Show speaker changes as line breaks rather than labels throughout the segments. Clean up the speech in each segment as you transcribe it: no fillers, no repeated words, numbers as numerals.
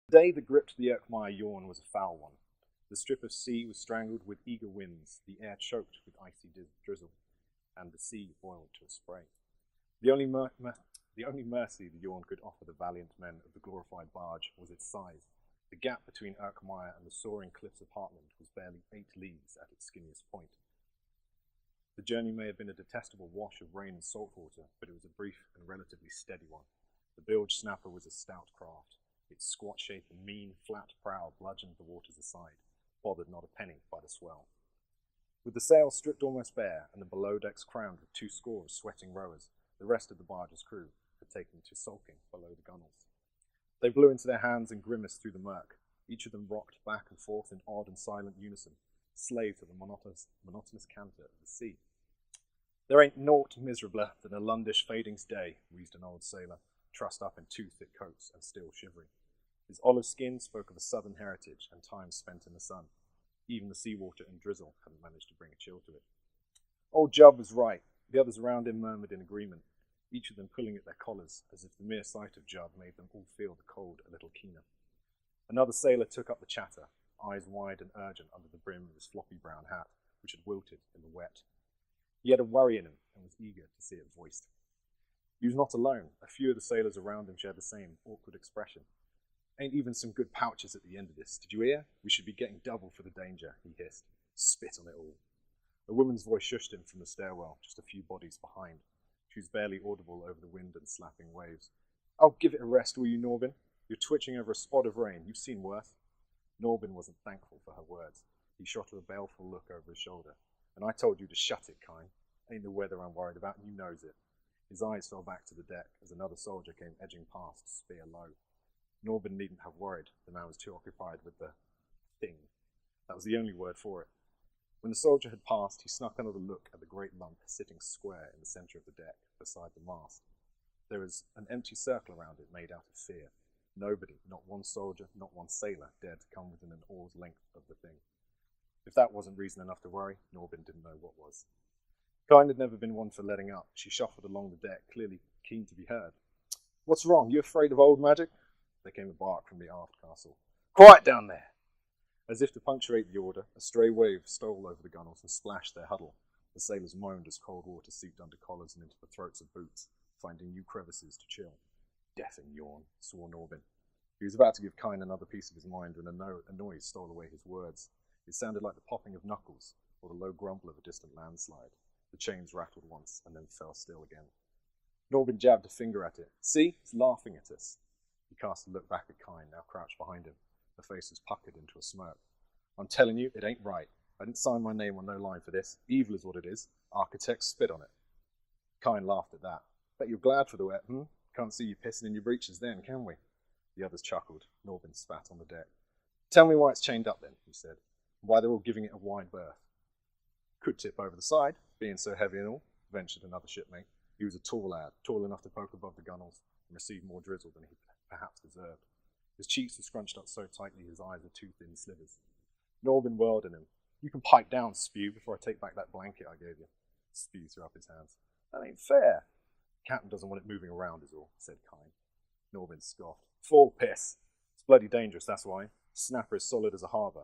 The day that gripped the Erkmeyer yawn was a foul one. The strip of sea was strangled with eager winds, the air choked with icy drizzle, and the sea boiled to a spray. The only mercy the yawn could offer the valiant men of the glorified barge was its size. The gap between Erkmeyer and the soaring cliffs of Hartlund was barely 8 leagues at its skinniest point. The journey may have been a detestable wash of rain and salt water, but it was a brief and relatively steady one. The bilge snapper was a stout craft. Its squat shape and mean, flat prow bludgeoned the waters aside, bothered not a penny by the swell. With the sails stripped almost bare, and the below decks crammed with 2 score of sweating rowers, the rest of the barge's crew had taken to sulking below the gunwales. They blew into their hands and grimaced through the murk. Each of them rocked back and forth in odd and silent unison, slave to the monotonous canter of the sea. There ain't naught miserabler than a Lundish fading's day, wheezed an old sailor, trussed up in 2 thick coats and still shivering. His olive skin spoke of a southern heritage and time spent in the sun. Even the seawater and drizzle hadn't managed to bring a chill to it. Old Jubb was right. The others around him murmured in agreement, each of them pulling at their collars, as if the mere sight of Jubb made them all feel the cold a little keener. Another sailor took up the chatter, eyes wide and urgent under the brim of his floppy brown hat, which had wilted in the wet. He had a worry in him and was eager to see it voiced. He was not alone. A few of the sailors around him shared the same awkward expression. Ain't even some good pouches at the end of this. Did you hear? We should be getting double for the danger, he hissed. Spit on it all. A woman's voice shushed him from the stairwell, just a few bodies behind. She was barely audible over the wind and slapping waves. Oh, give it a rest, will you, Norbin? You're twitching over a spot of rain. You've seen worse. Norbin wasn't thankful for her words. He shot her a baleful look over his shoulder. And I told you to shut it, Kine. Ain't the weather I'm worried about, and you knows it. His eyes fell back to the deck as another soldier came edging past, spear low. Norbin needn't have worried. The man was too occupied with the thing. That was the only word for it. When the soldier had passed, he snuck another look at the great lump sitting square in the centre of the deck, beside the mast. There was an empty circle around it made out of fear. Nobody, not one soldier, not one sailor, dared to come within an oar's length of the thing. If that wasn't reason enough to worry, Norbin didn't know what was. Kine had never been one for letting up. She shuffled along the deck, clearly keen to be heard. What's wrong? You afraid of old magic? There came a bark from the aft castle. Quiet down there! As if to punctuate the order, a stray wave stole over the gunwales and splashed their huddle. The sailors moaned as cold water seeped under collars and into the throats of boots, finding new crevices to chill. Deafing yawn, swore Norbin. He was about to give Kine another piece of his mind when a noise stole away his words. It sounded like the popping of knuckles, or the low grumble of a distant landslide. The chains rattled once, and then fell still again. Norbin jabbed a finger at it. See, it's laughing at us. He cast a look back at Kine, now crouched behind him. Her face was puckered into a smirk. I'm telling you, it ain't right. I didn't sign my name on no line for this. Evil is what it is. Architects spit on it. Kine laughed at that. Bet you're glad for the wet, Can't see you pissing in your breeches then, can we? The others chuckled. Norbin spat on the deck. Tell me why it's chained up then, he said, and why they're all giving it a wide berth. Could tip over the side, being so heavy and all, ventured another shipmate. He was a tall lad, tall enough to poke above the gunwales and receive more drizzle than he perhaps deserved. His cheeks were scrunched up so tightly his eyes were 2 thin slivers. Norbin whirled at him. You can pipe down, Spew, before I take back that blanket I gave you. Spew threw up his hands. That ain't fair. Captain doesn't want it moving around is all, said Kine. Norbin scoffed. Fall piss. It's bloody dangerous, that's why. Snapper is solid as a harbour.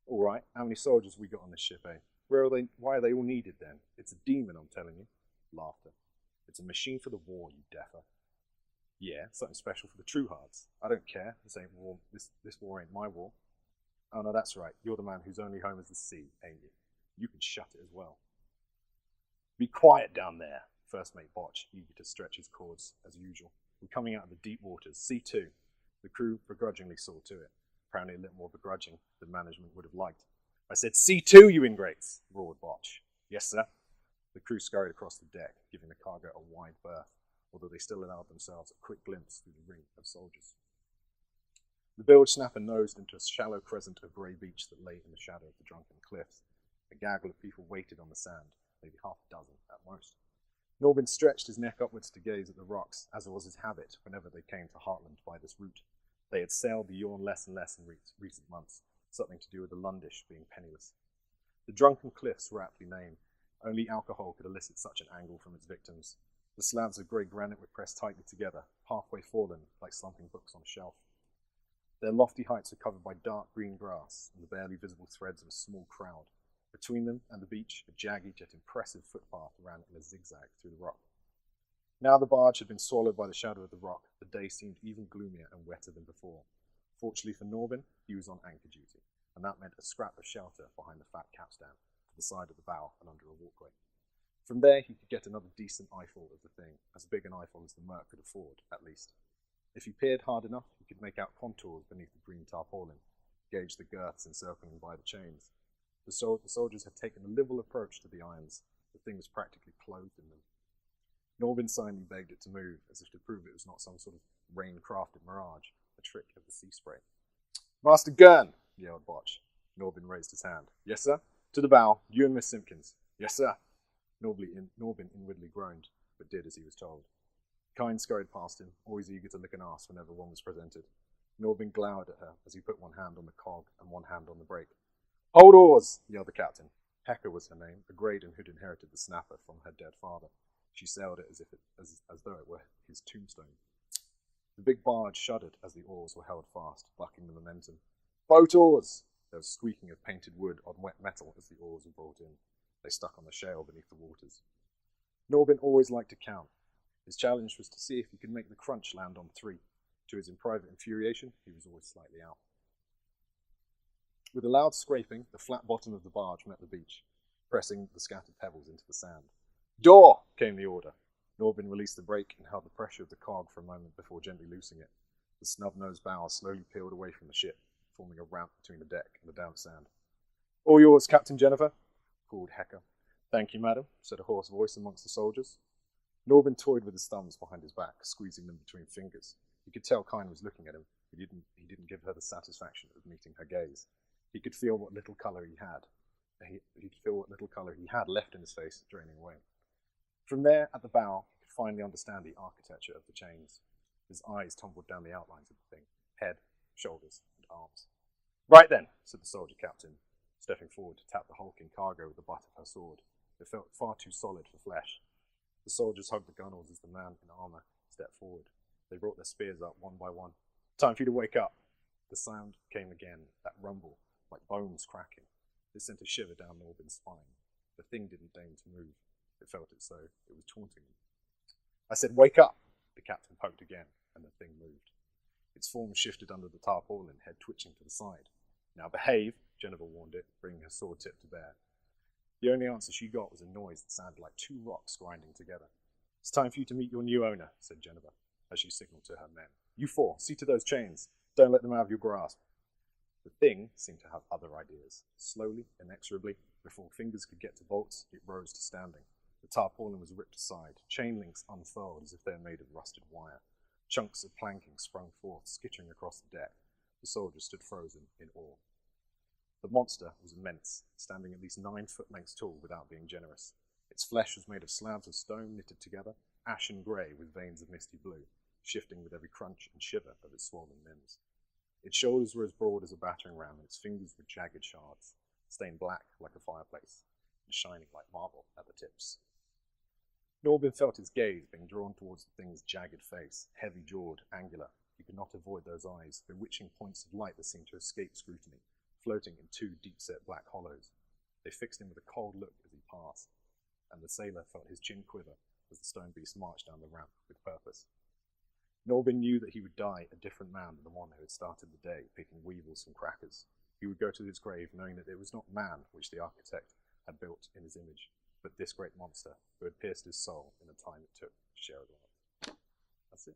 All right, how many soldiers have we got on this ship, eh? Why are they all needed then? It's a demon, I'm telling you. Laughter. It's a machine for the war, you deffer. Yeah, something special for the true hearts. I don't care. This ain't war. This war ain't my war. Oh no, that's right. You're the man whose only home is the sea, ain't you? You can shut it as well. Be quiet down there, First Mate Botch, eager to stretch his cords as usual. We're coming out of the deep waters. C2. The crew begrudgingly saw to it. Apparently a little more begrudging than management would have liked. I said, C2, you ingrates, roared Botch. Yes, sir. The crew scurried across the deck, giving the cargo a wide berth, although they still allowed themselves a quick glimpse through the ring of soldiers. The bilge snapper nosed into a shallow crescent of grey beach that lay in the shadow of the drunken cliffs. A gaggle of people waited on the sand, maybe half a dozen at most. Norbin stretched his neck upwards to gaze at the rocks, as was his habit whenever they came to Hartlund by this route. They had sailed the yawn less and less in recent months, something to do with the Lundish being penniless. The drunken cliffs were aptly named. Only alcohol could elicit such an angle from its victims. The slabs of grey granite were pressed tightly together, halfway fallen, like slumping books on a shelf. Their lofty heights were covered by dark green grass and the barely visible threads of a small crowd. Between them and the beach, a jagged yet impressive footpath ran in a zigzag through the rock. Now the barge had been swallowed by the shadow of the rock. The day seemed even gloomier and wetter than before. Fortunately for Norbin, he was on anchor duty, and that meant a scrap of shelter behind the fat capstan, to the side of the bow and under a walkway. From there, he could get another decent eyeful of the thing, as big an eyeful as the Merc could afford, at least. If he peered hard enough, he could make out contours beneath the green tarpaulin, gauge the girths encircling by the chains. The soldiers had taken a liberal approach to the irons. The thing was practically clothed in them. Norbin silently begged it to move, as if to prove it was not some sort of rain-crafted mirage, a trick of the sea spray. "Master Gurn!" yelled Botch. Norbin raised his hand. "Yes, sir?" "To the bow, you and Miss Simpkins." "Yes, sir." Norbin inwardly groaned, but did as he was told. Kyne scurried past him, always eager to lick an arse whenever one was presented. Norbin glowered at her as he put one hand on the cog and one hand on the brake. "Hold oars!" yelled the captain. Hecka was her name, a Graydon who'd inherited the snapper from her dead father. She sailed it as though it were his tombstone. The big barge shuddered as the oars were held fast, bucking the momentum. "Boat oars!" There was squeaking of painted wood on wet metal as the oars were brought in. They stuck on the shale beneath the waters. Norbin always liked to count. His challenge was to see if he could make the crunch land on 3. To his private infuriation, he was always slightly out. With a loud scraping, the flat bottom of the barge met the beach, pressing the scattered pebbles into the sand. "Door!" came the order. Norbin released the brake and held the pressure of the cog for a moment before gently loosing it. The snub-nosed bows slowly peeled away from the ship, forming a ramp between the deck and the damp sand. "All yours, Captain Jennifer," called Hecka. "Thank you, madam," said a hoarse voice amongst the soldiers. Norbin toyed with his thumbs behind his back, squeezing them between fingers. He could tell Kyne was looking at him. He didn't give her the satisfaction of meeting her gaze. He could feel what little colour he had. Left in his face, draining away. From there, at the bow, he could finally understand the architecture of the chains. His eyes tumbled down the outlines of the thing, head, shoulders, and arms. "Right then," said the soldier captain, stepping forward to tap the hulking cargo with the butt of her sword. It felt far too solid for flesh. The soldiers hugged the gunwales as the man in armour stepped forward. They brought their spears up one by one. "Time for you to wake up." The sound came again, that rumble, like bones cracking. It sent a shiver down Norbin's spine. The thing didn't deign to move. It felt as though it was taunting him. "I said, wake up!" The captain poked again, and the thing moved. Its form shifted under the tarpaulin, head twitching to the side. "Now behave," Jennifer warned it, bringing her sword tip to bear. The only answer she got was a noise that sounded like 2 rocks grinding together. "It's time for you to meet your new owner," said Jennifer, as she signalled to her men. "You 4, see to those chains. Don't let them out of your grasp." The thing seemed to have other ideas. Slowly, inexorably, before fingers could get to bolts, it rose to standing. The tarpaulin was ripped aside, chain links unfurled as if they were made of rusted wire. Chunks of planking sprung forth, skittering across the deck. The soldiers stood frozen in awe. The monster was immense, standing at least 9 foot lengths tall without being generous. Its flesh was made of slabs of stone knitted together, ashen grey with veins of misty blue, shifting with every crunch and shiver of its swollen limbs. Its shoulders were as broad as a battering ram, and its fingers were jagged shards, stained black like a fireplace, and shining like marble at the tips. Norbin felt his gaze being drawn towards the thing's jagged face, heavy-jawed, angular. He could not avoid those eyes, bewitching points of light that seemed to escape scrutiny, floating in 2 deep-set black hollows. They fixed him with a cold look as he passed, and the sailor felt his chin quiver as the stone beast marched down the ramp with purpose. Norbin knew that he would die a different man than the one who had started the day picking weevils from crackers. He would go to his grave knowing that it was not man which the architect had built in his image, but this great monster who had pierced his soul in the time it took to share it all. That's it.